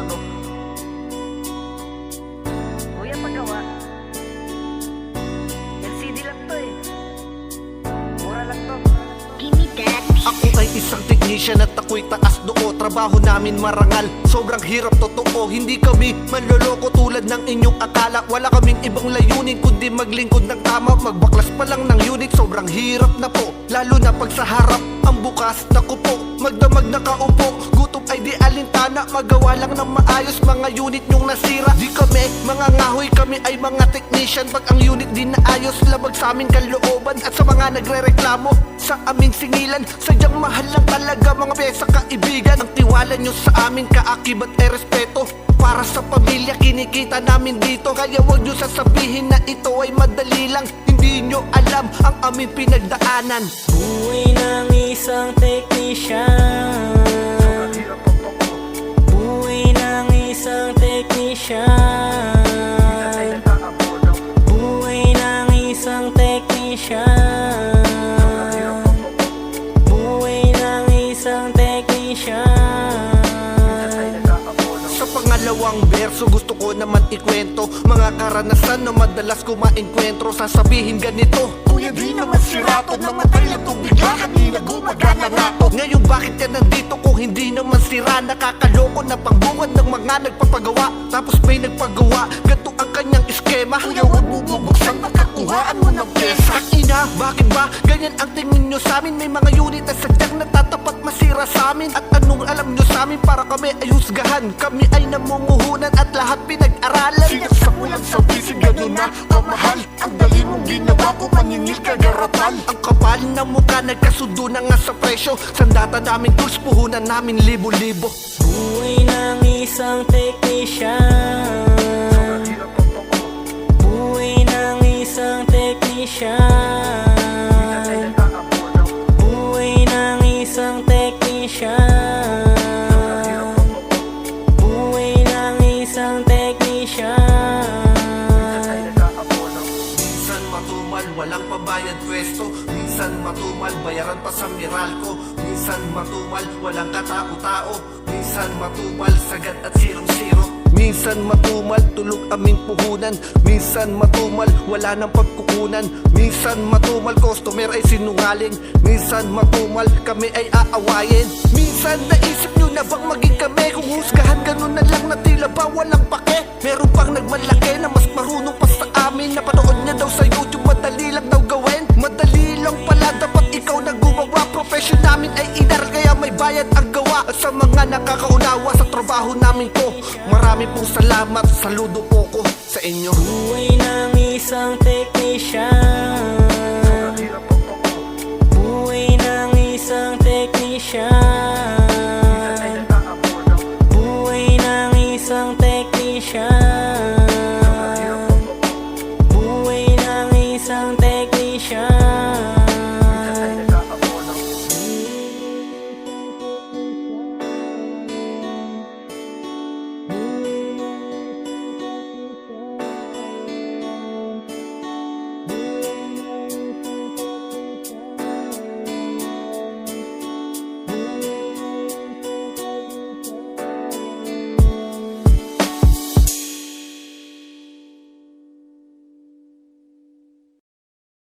to. Kuya, paggawa. LCD lang to eh. Mura lang to. Give me that. Ako ay isang technician at ako'y taas noo. Trabaho namin marangal, sobrang hirap totoo. Hindi kami manloloko tulad ng inyong akala. Wala kaming ibang layunin kundi maglingkod ng tama. Magbaklas pa lang ng unit, sobrang hirap na po. Lalo na pag sa harap, ang bukas na kupo. Magdamag nakaupo, gutom ay di alintana. Magawa lang ng maayos mga unit nyong nasira. Di kami mga ngahoy, kami ay mga technician. Pag ang unit di naayos, labag sa aming kalooban. At sa mga nagre-reklamo sa aming singilan, sadyang mahal lang talaga mga pyesa kaibigan. Ang tiwala nyo sa amin kaakibat ay respeto. Para sa pamilya kinikita namin dito. Kaya wag nyo sasabihin na ito ay madali lang. Hindi nyo alam ang aming pinagdaanan. Buhay ng isang technician. Buhay ng isang technician. Buhay ng isang technician. Buhay ng isang technician. Sa pangalawang berso gusto ko naman ikwento mga karanasan na madalas ko maengkwentro. Sasabihin ganito: Kuya, di naman sirato, namatay lang tong bigla, kanina gumagana na to. ngayon bakit ka nandito kung hindi naman sira? Nakakaloko na pangbungad ng mga nagpapagawa. Tapos may nagpagawa, ganito ang kanyang eskema. Kuya, huwag mo bubuksan, makakuhaan mo ng pyesa. Ina, bakit ba ganyan ang tingin nyo sa amin? May mga unit na sadyang natatapat masira sa amin. At anong alam nyo sa amin para kami ay husgahan? Kami ay namumuhunan at lahat pinag-aralan. Sinaksak mo lang sa bisig, ganun na kamahal. Ang dali mong ginawa ko, maningil ka garapal. Ang kapal ng mukha nagkasundo na nga sa presyo. Sandata namin tools, puhunan namin libo-libo. Buhay ng isang technician. Buhay ng isang technician. Buhay ng isang technician. Buhay ng isang technician. Minsan matumal, walang pabayad pwesto. Minsan matumal, bayaran pa sa Meralco. Minsan matumal, walang katao-tao. Minsan matumal, sagad at zero-zero. Minsan matumal, tulog aming puhunan. Minsan matumal, wala nang pagkukunan. Minsan matumal, customer ay sinungaling. Minsan matumal, kami ay aawayin. Minsan naisip nyo na bang maging kami? Kung husgahan ganun na lang na tila ba walang pake. Meron pang nagmalaki na mas marunong pa sa amin. Napanood niya daw sa YouTube, madali lang daw gawin. Madali lang pala, dapat ikaw na gumawa. Profession namin ay inaral, kaya may bayad ang gawa. At sa mga nakakaunawa sa trabaho namin ko, marami pong salamat, saludo po ko sa inyo. Buhay ng